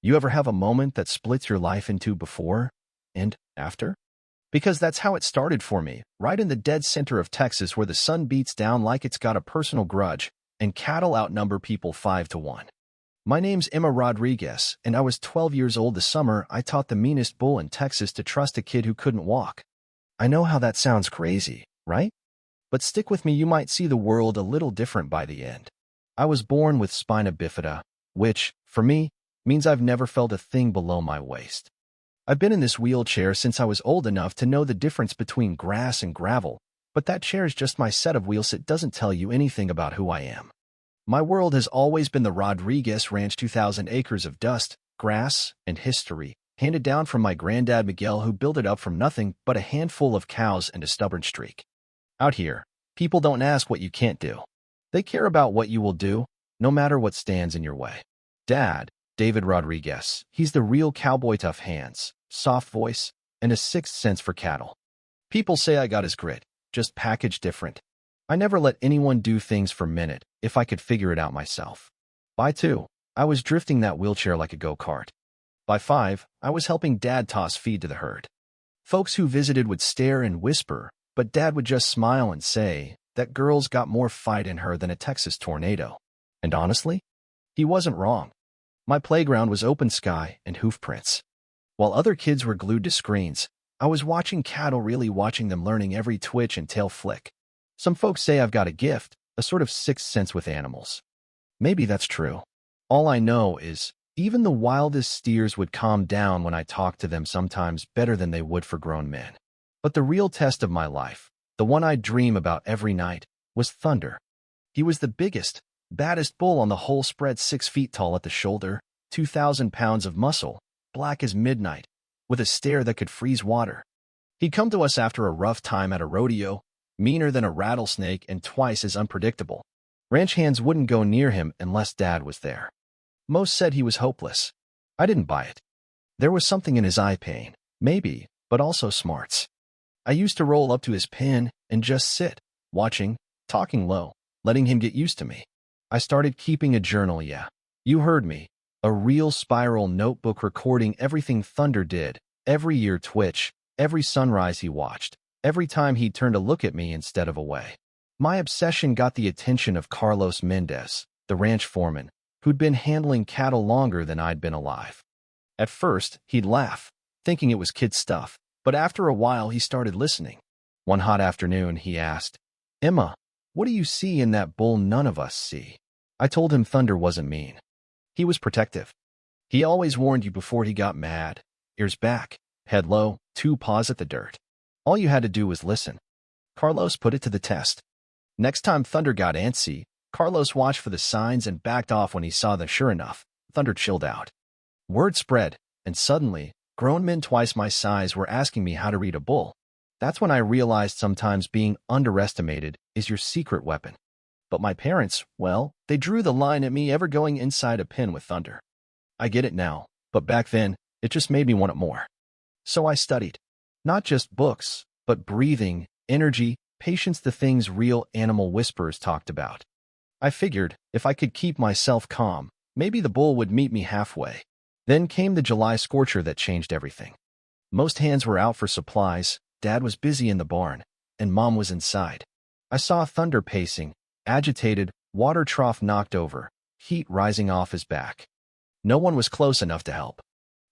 You ever have a moment that splits your life into before and after? Because that's how it started for me, right in the dead center of Texas where the sun beats down like it's got a personal grudge, and cattle outnumber people 5 to 1. My name's Emma Rodriguez, and I was 12 years old the summer I taught the meanest bull in Texas to trust a kid who couldn't walk. I know how that sounds crazy, right? But stick with me, you might see the world a little different by the end. I was born with spina bifida, which, for me, means I've never felt a thing below my waist. I've been in this wheelchair since I was old enough to know the difference between grass and gravel, but that chair is just my set of wheels. It doesn't tell you anything about who I am. My world has always been the Rodriguez Ranch, 2,000 acres of dust, grass, and history, handed down from my granddad Miguel, who built it up from nothing but a handful of cows and a stubborn streak. Out here, people don't ask what you can't do. They care about what you will do, no matter what stands in your way. Dad, David Rodriguez, he's the real cowboy, tough hands, soft voice, and a sixth sense for cattle. People say I got his grit, just packaged different. I never let anyone do things for a minute if I could figure it out myself. By 2, I was drifting that wheelchair like a go-kart. By 5, I was helping Dad toss feed to the herd. Folks who visited would stare and whisper, but Dad would just smile and say, "That girl's got more fight in her than a Texas tornado." And honestly, he wasn't wrong. My playground was open sky and hoof prints. While other kids were glued to screens, I was watching cattle, really watching them, learning every twitch and tail flick. Some folks say I've got a gift, a sort of sixth sense with animals. Maybe that's true. All I know is, even the wildest steers would calm down when I talked to them, sometimes better than they would for grown men. But the real test of my life, the one I dream about every night, was Thunder. He was the biggest, baddest bull on the whole spread, 6 feet tall at the shoulder, 2,000 pounds of muscle, black as midnight, with a stare that could freeze water. He'd come to us after a rough time at a rodeo, meaner than a rattlesnake and twice as unpredictable. Ranch hands wouldn't go near him unless Dad was there. Most said he was hopeless. I didn't buy it. There was something in his eye, pain, maybe, but also smarts. I used to roll up to his pen and just sit, watching, talking low, letting him get used to me. I started keeping a journal, yeah. You heard me. A real spiral notebook recording everything Thunder did, every year twitch, every sunrise he watched, every time he turned to look at me instead of away. My obsession got the attention of Carlos Mendez, the ranch foreman, who'd been handling cattle longer than I'd been alive. At first, he'd laugh, thinking it was kid stuff, but after a while he started listening. One hot afternoon, he asked, "Emma, what do you see in that bull none of us see?" I told him Thunder wasn't mean. He was protective. He always warned you before he got mad. Ears back, head low, 2 paws at the dirt. All you had to do was listen. Carlos put it to the test. Next time Thunder got antsy, Carlos watched for the signs and backed off when he saw them. Sure enough, Thunder chilled out. Word spread, and suddenly, grown men twice my size were asking me how to read a bull. That's when I realized sometimes being underestimated is your secret weapon. But my parents, well, they drew the line at me ever going inside a pen with Thunder. I get it now, but back then, it just made me want it more. So I studied. Not just books, but breathing, energy, patience, the things real animal whisperers talked about. I figured, if I could keep myself calm, maybe the bull would meet me halfway. Then came the July scorcher that changed everything. Most hands were out for supplies, Dad was busy in the barn, and Mom was inside. I saw Thunder pacing, agitated, water trough knocked over, heat rising off his back. No one was close enough to help.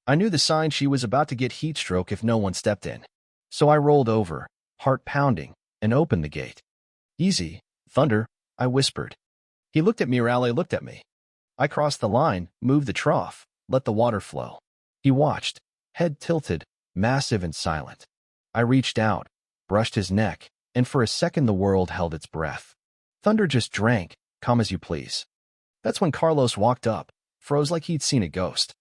I knew the sign, she was about to get heat stroke if no one stepped in. So I rolled over, heart pounding, and opened the gate. "Easy, Thunder," I whispered. He looked at me, Raleigh looked at me. I crossed the line, moved the trough, let the water flow. He watched, head tilted, massive and silent. I reached out, brushed his neck, and for a second the world held its breath. Thunder just drank, calm as you please. That's when Carlos walked up, froze like he'd seen a ghost.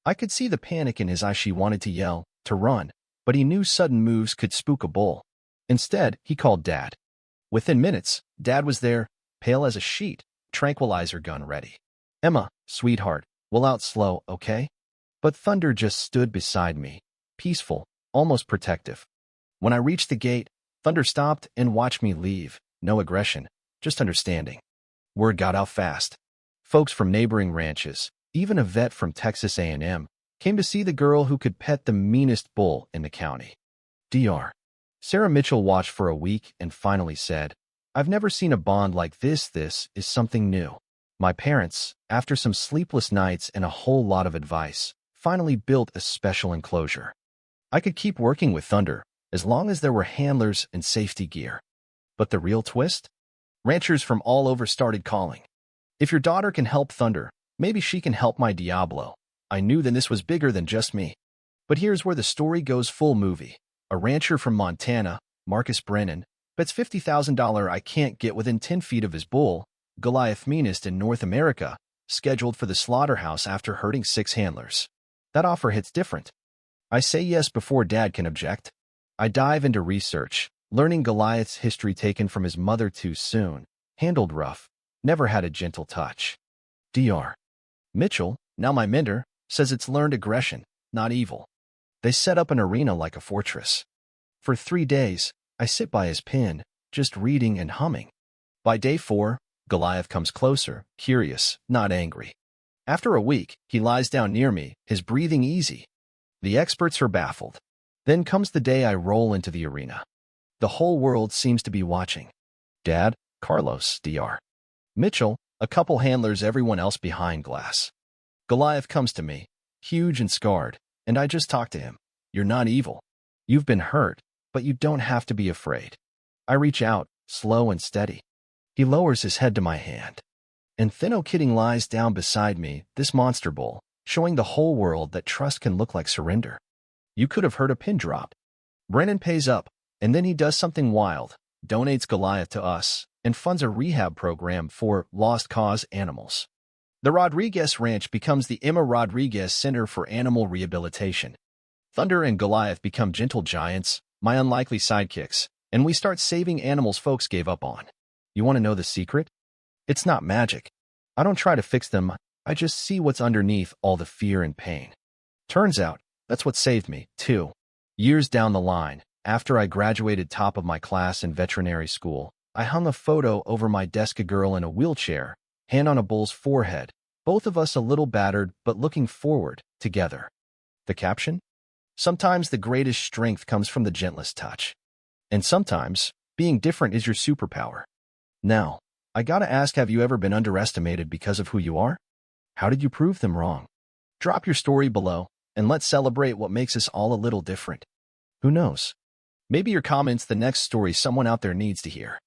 I could see the panic in his eyes. She wanted to yell, to run, but he knew sudden moves could spook a bull. Instead, he called Dad. Within minutes, Dad was there, pale as a sheet, tranquilizer gun ready. "Emma, sweetheart, we'll out slow, okay?" But Thunder just stood beside me, peaceful, almost protective. When I reached the gate, Thunder stopped and watched me leave. No aggression, just understanding. Word got out fast. Folks from neighboring ranches, Even a vet from Texas A&M came to see the girl who could pet the meanest bull in the county. Dr. Sarah Mitchell watched for a week and finally said, "I've never seen a bond like this. This is something new." My parents, after some sleepless nights and a whole lot of advice, finally built a special enclosure. I could keep working with Thunder as long as there were handlers and safety gear. But the real twist? Ranchers from all over started calling. "If your daughter can help Thunder, maybe she can help my Diablo." I knew that this was bigger than just me. But here's where the story goes full movie. A rancher from Montana, Marcus Brennan, bets $50,000 I can't get within 10 feet of his bull, Goliath, meanest in North America, scheduled for the slaughterhouse after hurting 6 handlers. That offer hits different. I say yes before Dad can object. I dive into research, learning Goliath's history taken from his mother too soon, handled rough, never had a gentle touch. Dr. Mitchell, now my mentor, says it's learned aggression, not evil. They set up an arena like a fortress. For 3 days, I sit by his pen, just reading and humming. By day 4, Goliath comes closer, curious, not angry. After a week, he lies down near me, his breathing easy. The experts are baffled. Then comes the day I roll into the arena. The whole world seems to be watching. Dad, Carlos, Dr. Mitchell, a couple handlers, everyone else behind glass. Goliath comes to me, huge and scarred, and I just talk to him. "You're not evil. You've been hurt, but you don't have to be afraid." I reach out, slow and steady. He lowers his head to my hand. And Thinno Kidding lies down beside me, this monster bull, showing the whole world that trust can look like surrender. You could have heard a pin drop. Brennan pays up, and then he does something wild, donates Goliath to us, and funds a rehab program for lost cause animals. The Rodriguez Ranch becomes the Emma Rodriguez Center for Animal Rehabilitation. Thunder and Goliath become gentle giants, my unlikely sidekicks, and we start saving animals folks gave up on. You want to know the secret? It's not magic. I don't try to fix them, I just see what's underneath all the fear and pain. Turns out, that's what saved me, too. Years down the line, after I graduated top of my class in veterinary school, I hung a photo over my desk, a girl in a wheelchair, hand on a bull's forehead, both of us a little battered but looking forward, together. The caption? Sometimes the greatest strength comes from the gentlest touch. And sometimes, being different is your superpower. Now, I gotta ask, have you ever been underestimated because of who you are? How did you prove them wrong? Drop your story below, and let's celebrate what makes us all a little different. Who knows? Maybe your comment's the next story someone out there needs to hear.